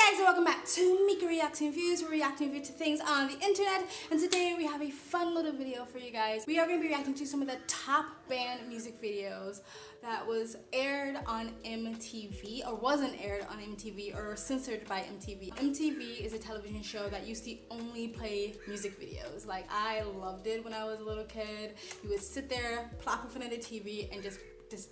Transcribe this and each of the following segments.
Hey guys, and welcome back to Mika Reacting Views. We're reacting to things on the internet, and today we have a fun little video for you guys. We are going to be reacting to some of the top band music videos that was aired on MTV, or wasn't aired on MTV, or censored by MTV. MTV is a television show that used to only play music videos. Like, I loved it when I was a little kid. You would sit there, plop in front of the TV, and just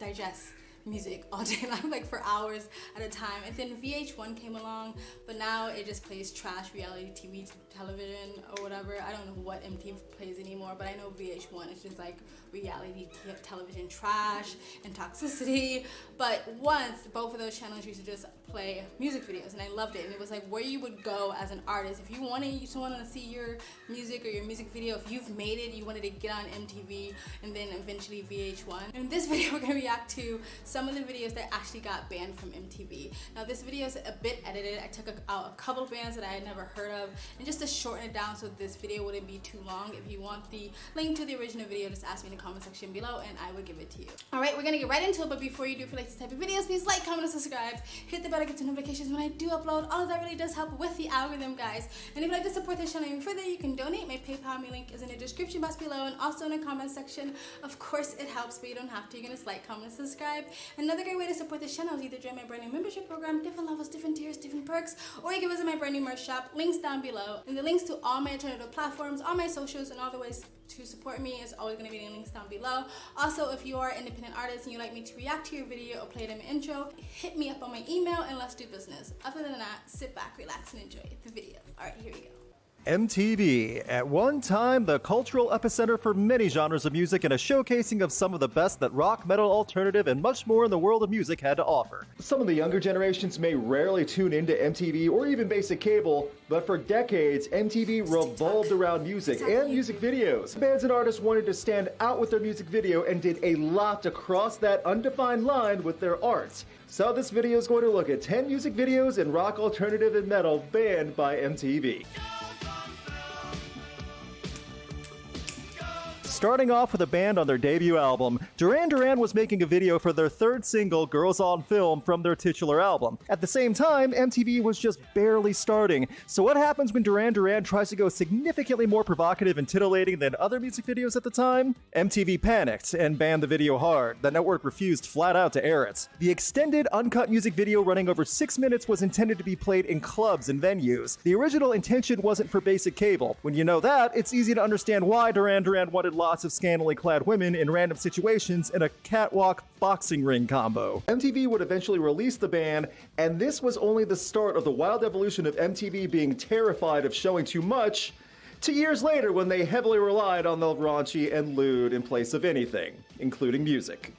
digest music all day long, like for hours at a time. And then VH1 came along, but now it just plays trash reality TV television or whatever. I don't know what MTV plays anymore, but I know VH1 is just like reality television trash and toxicity. But once, both of those channels used to just play music videos, and I loved it. And it was like where you would go as an artist if you wanted someone to see your music or your music video. If you've made it, you wanted to get on MTV and then eventually VH1. In this video, we're gonna react to some of the videos that actually got banned from MTV. Now, this video is a bit edited. I took out a couple of bands that I had never heard of, and just to shorten it down so this video wouldn't be too long, if you want the link to the original video, just ask me in the comment section below and I will give it to you. Alright, we're gonna get right into it, but before you do, if you like this type of videos, please like, comment, and subscribe. Hit the bell to get notifications when I do upload. All of that really does help with the algorithm, guys. And if you'd like to support this channel even further, you can donate. My PayPal link is in the description box below and also in the comment section. Of course, it helps, but you don't have to. You can just like, comment, and subscribe. Another great way to support this channel is either join my brand new membership program, different levels, different tiers, different perks, or you can visit my brand new merch shop, links down below. And the links to all my alternative platforms, all my socials, and all the ways to support me is always going to be in the links down below. Also, if you are an independent artist and you'd like me to react to your video or play it in my intro, hit me up on my email and let's do business. Other than that, sit back, relax, and enjoy the video. Alright, here we go. MTV, at one time the cultural epicenter for many genres of music and a showcasing of some of the best that rock, metal, alternative, and much more in the world of music had to offer. Some of the younger generations may rarely tune into MTV or even basic cable, but for decades, MTV revolved around music and music videos. Bands and artists wanted to stand out with their music video and did a lot to cross that undefined line with their art. So this video is going to look at 10 music videos in rock, alternative, and metal banned by MTV. Starting off with a band on their debut album, Duran Duran was making a video for their third single, Girls on Film, from their titular album. At the same time, MTV was just barely starting. So what happens when Duran Duran tries to go significantly more provocative and titillating than other music videos at the time? MTV panicked and banned the video hard. The network refused flat out to air it. The extended, uncut music video running over 6 minutes was intended to be played in clubs and venues. The original intention wasn't for basic cable. When you know that, it's easy to understand why Duran Duran wanted lots of scantily clad women in random situations in a catwalk boxing ring combo. MTV would eventually release the ban, and this was only the start of the wild evolution of MTV being terrified of showing too much, to years later when they heavily relied on the raunchy and lewd in place of anything, including music.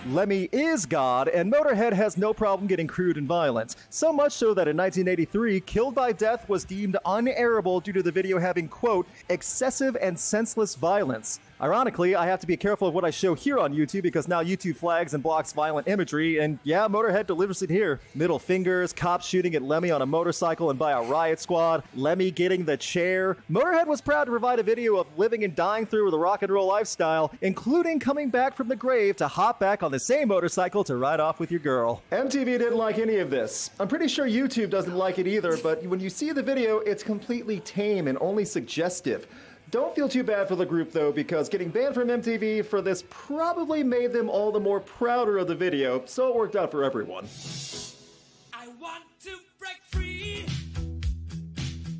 Lemmy is God, and Motorhead has no problem getting crude and violent. So much so that in 1983, Killed by Death was deemed unairable due to the video having, quote, excessive and senseless violence. Ironically, I have to be careful of what I show here on YouTube because now YouTube flags and blocks violent imagery, and yeah, Motorhead delivers it here. Middle fingers, cops shooting at Lemmy on a motorcycle and by a riot squad, Lemmy getting the chair. Motorhead was proud to provide a video of living and dying through the rock and roll lifestyle, including coming back from the grave to hop back on the same motorcycle to ride off with your girl. MTV didn't like any of this. I'm pretty sure YouTube doesn't like it either, but when you see the video, it's completely tame and only suggestive. Don't feel too bad for the group though, because getting banned from MTV for this probably made them all the more prouder of the video, so it worked out for everyone. I want to break free.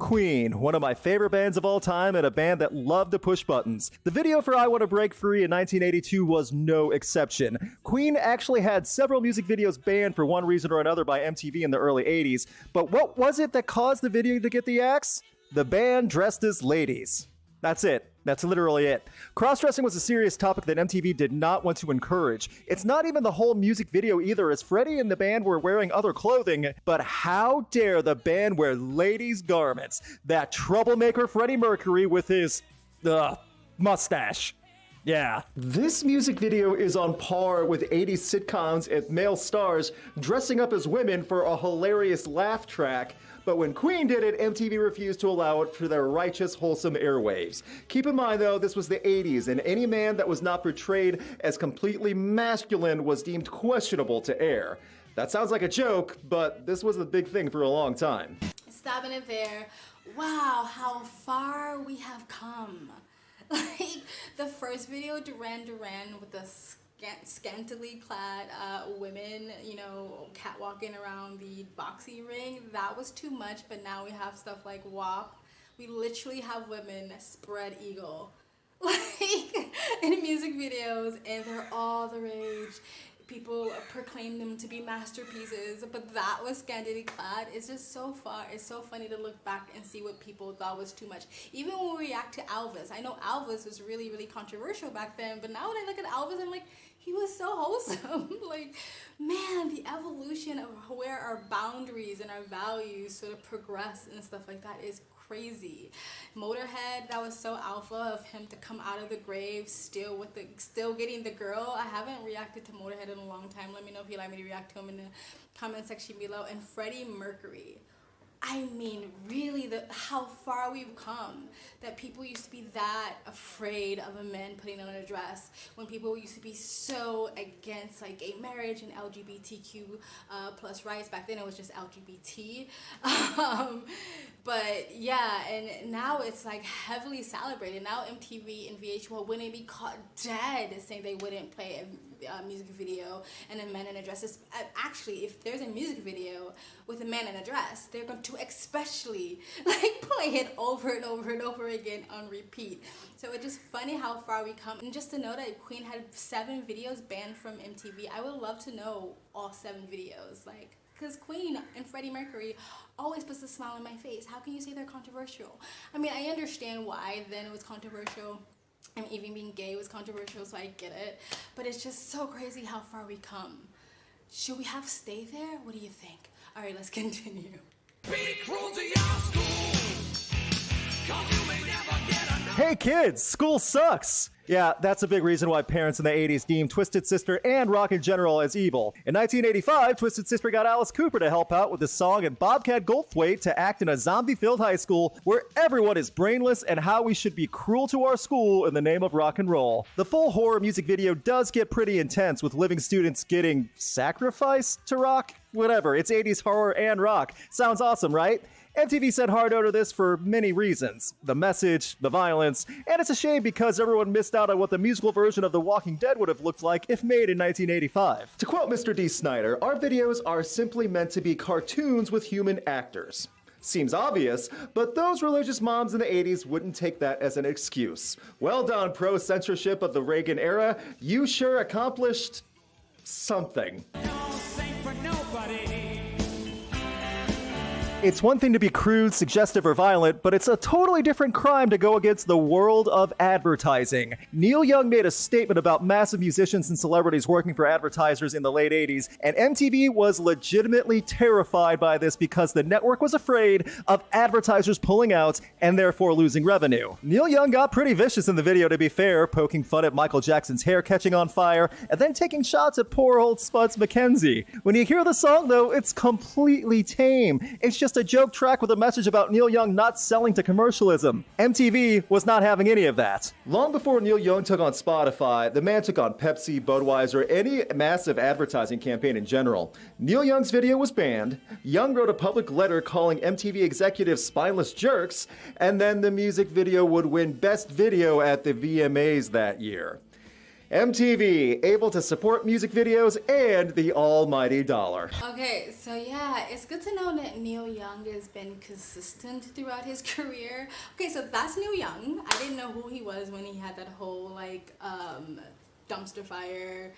Queen, one of my favorite bands of all time and a band that loved to push buttons. The video for I Want to Break Free in 1982 was no exception. Queen actually had several music videos banned for one reason or another by MTV in the early 80s, but what was it that caused the video to get the axe? The band dressed as ladies. That's it. That's literally it. Cross-dressing was a serious topic that MTV did not want to encourage. It's not even the whole music video either, as Freddie and the band were wearing other clothing, but how dare the band wear ladies' garments? That troublemaker Freddie Mercury with his, mustache. Yeah. This music video is on par with 80s sitcoms and male stars dressing up as women for a hilarious laugh track. But when Queen did it, MTV refused to allow it for their righteous, wholesome airwaves. Keep in mind, though, this was the 80s, and any man that was not portrayed as completely masculine was deemed questionable to air. That sounds like a joke, but this was a big thing for a long time. Stopping it there. Wow, how far we have come. Like the first video, Duran Duran, with the scantily clad women, you know, catwalking around the boxing ring, that was too much. But now we have stuff like WAP. We literally have women spread eagle, like in music videos, and they're all the rage. People proclaim them to be masterpieces, but that was scantily clad. It's just so far. It's so funny to look back and see what people thought was too much. Even when we react to Elvis, I know Elvis was really, really controversial back then, but now when I look at Elvis, I'm like, he was so wholesome. Like, man, the evolution of where our boundaries and our values sort of progress and stuff like that is crazy. Motorhead, that was so alpha of him to come out of the grave still getting the girl. I haven't reacted to Motorhead in a long time. Let me know if you'd like me to react to him in the comment section below. And Freddie Mercury. I mean, really, how far we've come. That people used to be that afraid of a man putting on a dress. When people used to be so against like gay marriage and LGBTQ plus rights. Back then it was just LGBT. But yeah, and now it's like heavily celebrated. Now MTV and VH1 wouldn't be caught dead saying they wouldn't play a music video and a man in a dress. Actually, if there's a music video with a man in a dress, they're going to especially like play it over and over and over again on repeat. So it's just funny how far we come. And just to know that Queen had 7 videos banned from MTV, I would love to know all 7 videos. Like, because Queen and Freddie Mercury always puts a smile on my face. How can you say they're controversial? I mean, I understand why then it was controversial. And even being gay was controversial, so I get it. But it's just so crazy how far we come. Should we have stay there? What do you think? All right, let's continue. Hey kids, school sucks! Yeah, that's a big reason why parents in the 80s deemed Twisted Sister and rock in general as evil. In 1985, Twisted Sister got Alice Cooper to help out with the song and Bobcat Goldthwait to act in a zombie-filled high school where everyone is brainless and how we should be cruel to our school in the name of rock and roll. The full horror music video does get pretty intense, with living students getting sacrificed to rock? Whatever, it's 80s horror and rock. Sounds awesome, right? MTV said hard no to this for many reasons. The message, the violence, and it's a shame because everyone missed out on what the musical version of The Walking Dead would have looked like if made in 1985. To quote Mr. D. Snyder, our videos are simply meant to be cartoons with human actors. Seems obvious, but those religious moms in the 80s wouldn't take that as an excuse. Well done, pro-censorship of the Reagan era. You sure accomplished something. It's one thing to be crude, suggestive, or violent, but it's a totally different crime to go against the world of advertising. Neil Young made a statement about massive musicians and celebrities working for advertisers in the late 80s, and MTV was legitimately terrified by this because the network was afraid of advertisers pulling out and therefore losing revenue. Neil Young got pretty vicious in the video, to be fair, poking fun at Michael Jackson's hair catching on fire, and then taking shots at poor old Spuds MacKenzie. When you hear the song, though, it's completely tame. It's just a joke track with a message about Neil Young not selling to commercialism. MTV was not having any of that. Long before Neil Young took on Spotify, the man took on Pepsi, Budweiser, any massive advertising campaign in general. Neil Young's video was banned, Young wrote a public letter calling MTV executives spineless jerks, and then the music video would win Best Video at the VMAs that year. MTV, able to support music videos and the almighty dollar. Okay, so yeah, it's good to know that Neil Young has been consistent throughout his career. Okay, so that's Neil Young. I didn't know who he was when he had that whole like dumpster fire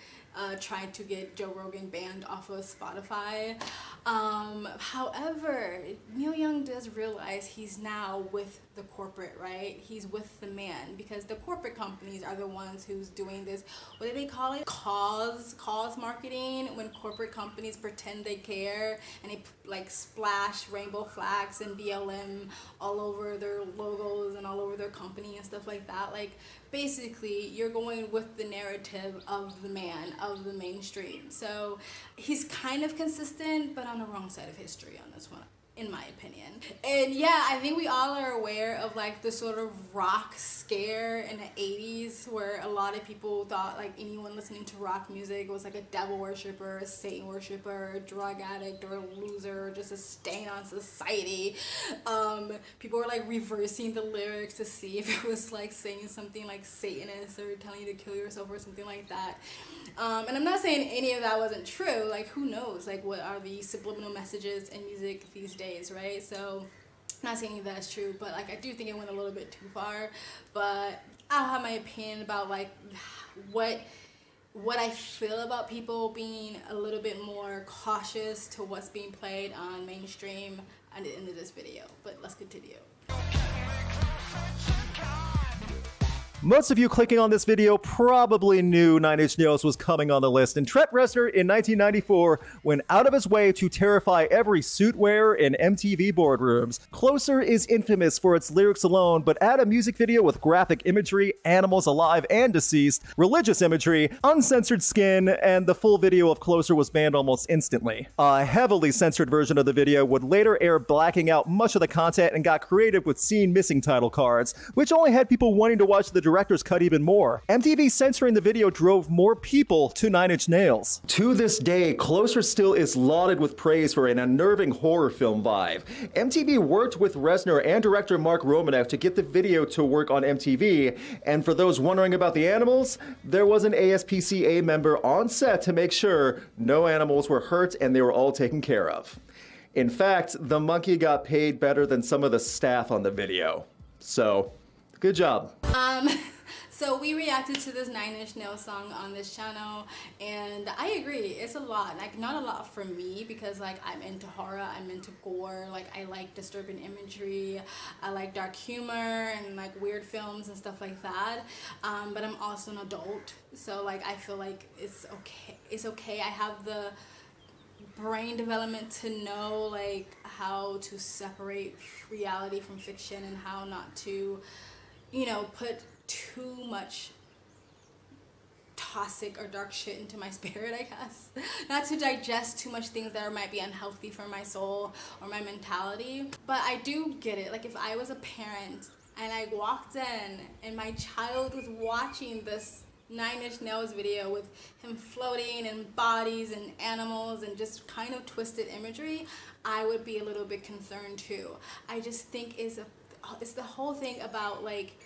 trying to get Joe Rogan banned off of Spotify. However, Neil Young does realize he's now with the corporate, right? He's with the man, because the corporate companies are the ones who's doing this, what do they call it? Cause marketing, when corporate companies pretend they care and they like splash rainbow flags and BLM all over their logos and all over their company and stuff like that. Like, basically, you're going with the narrative of the man, of the mainstream. So he's kind of consistent, but on the wrong side of history on this one, in my opinion. And yeah, I think we all are aware of like the sort of rock scare in the 80s, where a lot of people thought like anyone listening to rock music was like a devil worshiper, a Satan worshiper, a drug addict, or a loser, or just a stain on society. People were like reversing the lyrics to see if it was like saying something like Satanist or telling you to kill yourself or something like that. And I'm not saying any of that wasn't true. Like, who knows? Like, what are the subliminal messages in music these days, right? So, I'm not saying that's true, but like, I do think it went a little bit too far. But I'll have my opinion about like what I feel about people being a little bit more cautious to what's being played on mainstream at the end of this video. But let's continue. Most of you clicking on this video probably knew Nine Inch Nails was coming on the list, and Trent Reznor in 1994 went out of his way to terrify every suit wearer in MTV boardrooms. Closer is infamous for its lyrics alone, but add a music video with graphic imagery, animals alive and deceased, religious imagery, uncensored skin, and the full video of Closer was banned almost instantly. A heavily censored version of the video would later air blacking out much of the content and got creative with scene missing title cards, which only had people wanting to watch the director's cut even more. MTV censoring the video drove more people to Nine Inch Nails. To this day, Closer still is lauded with praise for an unnerving horror film vibe. MTV worked with Reznor and director Mark Romanek to get the video to work on MTV, and for those wondering about the animals, there was an ASPCA member on set to make sure no animals were hurt and they were all taken care of. In fact, the monkey got paid better than some of the staff on the video. So, good job. So we reacted to this Nine Inch Nails song on this channel, and I agree, it's a lot. Like, not a lot for me, because like I'm into horror, I'm into gore, like I like disturbing imagery, I like dark humor and like weird films and stuff like that. But I'm also an adult, so like I feel like it's okay. I have the brain development to know like how to separate reality from fiction and how not to, you know, put too much toxic or dark shit into my spirit, I guess. Not to digest too much things that might be unhealthy for my soul or my mentality. But I do get it. Like, if I was a parent and I walked in and my child was watching this Nine Inch Nails video with him floating and bodies and animals and just kind of twisted imagery, I would be a little bit concerned too. I just think it's the whole thing about like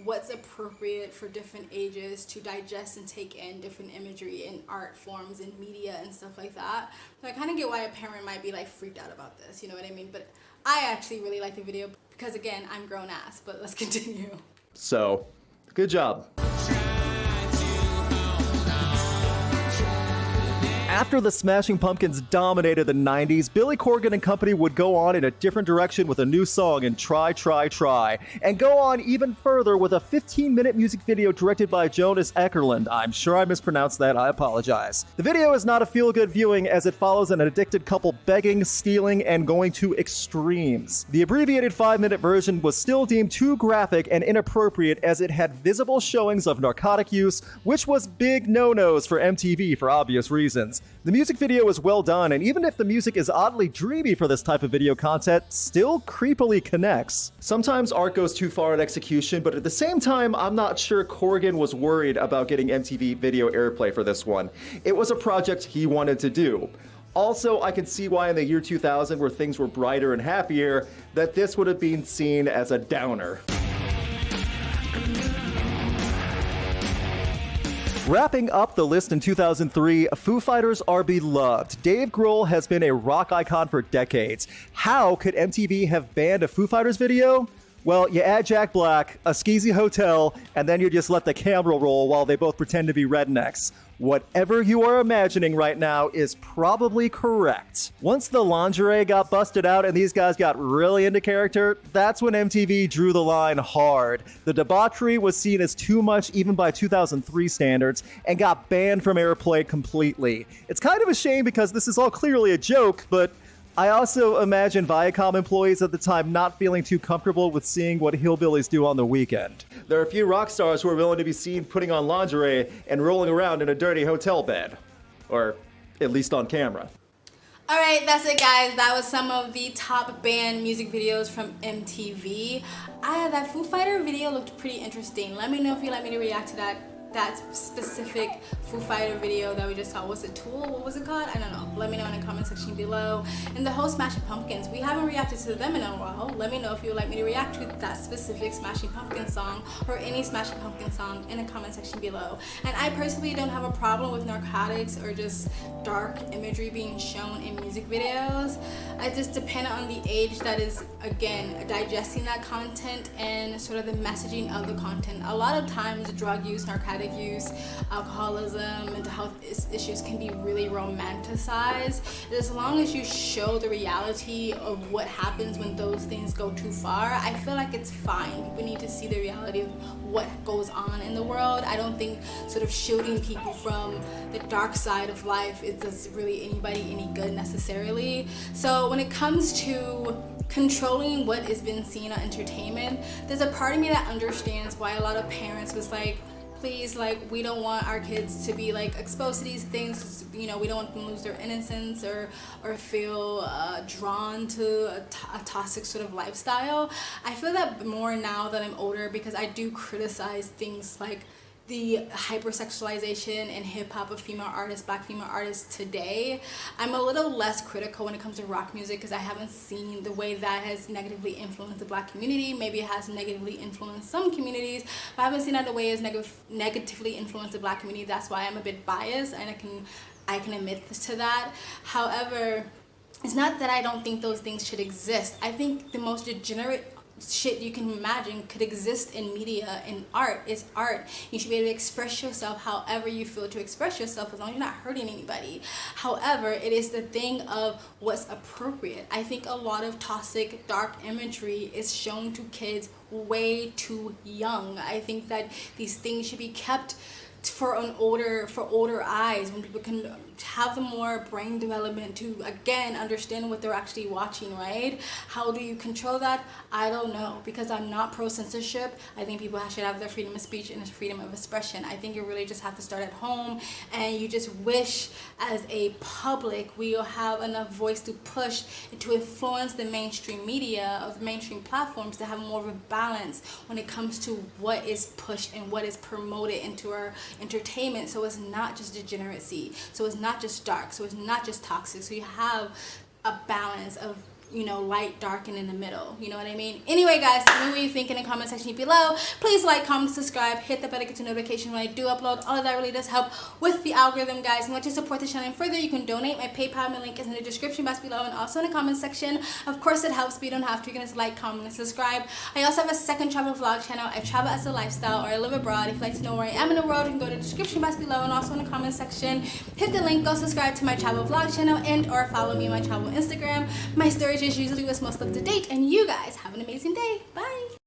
what's appropriate for different ages to digest and take in different imagery in art forms and media and stuff like that. So I kind of get why a parent might be like freaked out about this, you know what I mean? But I actually really like the video because, again, I'm grown ass, but let's continue. So, good job. After the Smashing Pumpkins dominated the 90s, Billy Corgan and company would go on in a different direction with a new song in Try, Try, Try, and go on even further with a 15-minute music video directed by Jonas Eckerlund. I'm sure I mispronounced that, I apologize. The video is not a feel-good viewing as it follows an addicted couple begging, stealing, and going to extremes. The abbreviated 5-minute version was still deemed too graphic and inappropriate as it had visible showings of narcotic use, which was big no-nos for MTV for obvious reasons. The music video is well done, and even if the music is oddly dreamy for this type of video content, still creepily connects. Sometimes art goes too far in execution, but at the same time, I'm not sure Corgan was worried about getting MTV video airplay for this one. It was a project he wanted to do. Also, I can see why in the year 2000, where things were brighter and happier, that this would have been seen as a downer. Wrapping up the list in 2003, Foo Fighters are beloved. Dave Grohl has been a rock icon for decades. How could MTV have banned a Foo Fighters video? Well, you add Jack Black, a skeezy hotel, and then you just let the camera roll while they both pretend to be rednecks. Whatever you are imagining right now is probably correct. Once the lingerie got busted out and these guys got really into character, that's when MTV drew the line hard. The debauchery was seen as too much even by 2003 standards and got banned from airplay completely. It's kind of a shame because this is all clearly a joke, but I also imagine Viacom employees at the time not feeling too comfortable with seeing what hillbillies do on the weekend. There are a few rock stars who are willing to be seen putting on lingerie and rolling around in a dirty hotel bed. Or at least on camera. Alright, that's it guys. That was some of the top band music videos from MTV. That Foo Fighter video looked pretty interesting. Let me know if you'd like me to react to that specific Foo Fighter video that we just saw. Was it Tool? What was it called? I don't know. Let me know in the comment section below. And the whole Smashing Pumpkins, we haven't reacted to them in a while. Let me know if you would like me to react to that specific Smashing Pumpkins song or any Smashing Pumpkins song in the comment section below. And I personally don't have a problem with narcotics or just dark imagery being shown in music videos. I just depend on the age that is, again, digesting that content and sort of the messaging of the content. A lot of times drug use, narcotic use, alcoholism, mental health issues can be really romanticized. As long as you show the reality of what happens when those things go too far, I feel like it's fine. People need to see the reality of what goes on in the world. I don't think sort of shielding people from the dark side of life does really anybody any good necessarily. So when it comes to controlling what is being seen on entertainment, there's a part of me that understands why a lot of parents was like, please, like, we don't want our kids to be like exposed to these things. You know, we don't want them to lose their innocence or feel drawn to a toxic sort of lifestyle. I feel that more now that I'm older because I do criticize things like the hypersexualization and hip-hop of female artists, black female artists today. I'm a little less critical when it comes to rock music because I haven't seen the way that has negatively influenced the black community. Maybe it has negatively influenced some communities, but I haven't seen that the way it's negatively influenced the black community. That's why I'm a bit biased, and I can admit to that. However, it's not that I don't think those things should exist. I think the most degenerate shit you can imagine could exist in media and art is art. You should be able to express yourself however you feel to express yourself as long as you're not hurting anybody. However, it is the thing of what's appropriate. I think a lot of toxic, dark imagery is shown to kids way too young. I think that these things should be kept for older eyes, when people can have the more brain development to again understand what they're actually watching, right? How do you control that? I don't know, because I'm not pro censorship. I think people should have their freedom of speech and freedom of expression. I think you really just have to start at home, and you just wish as a public we will have enough voice to push and to influence the mainstream media or the mainstream platforms to have more of a balance when it comes to what is pushed and what is promoted into our entertainment, so it's not just degeneracy, so it's not just dark, so it's not just toxic, so you have a balance of, you know, light, dark, and in the middle. You know what I mean? Anyway, guys, tell me what you think in the comment section below. Please like, comment, subscribe, hit the bell to get a notification when I do upload. All of that really does help with the algorithm, guys. And want to support the channel further, you can donate. My PayPal, my link is in the description box below and also in the comment section. Of course, it helps, but you don't have to. You can just like, comment, and subscribe. I also have a second travel vlog channel. I travel as a lifestyle, or I live abroad. If you'd like to know where I am in the world, you can go to the description box below and also in the comment section. Hit the link, go subscribe to my travel vlog channel, and or follow me on my travel Instagram. My storage is usually what's most up to date, and you guys have an amazing day. Bye.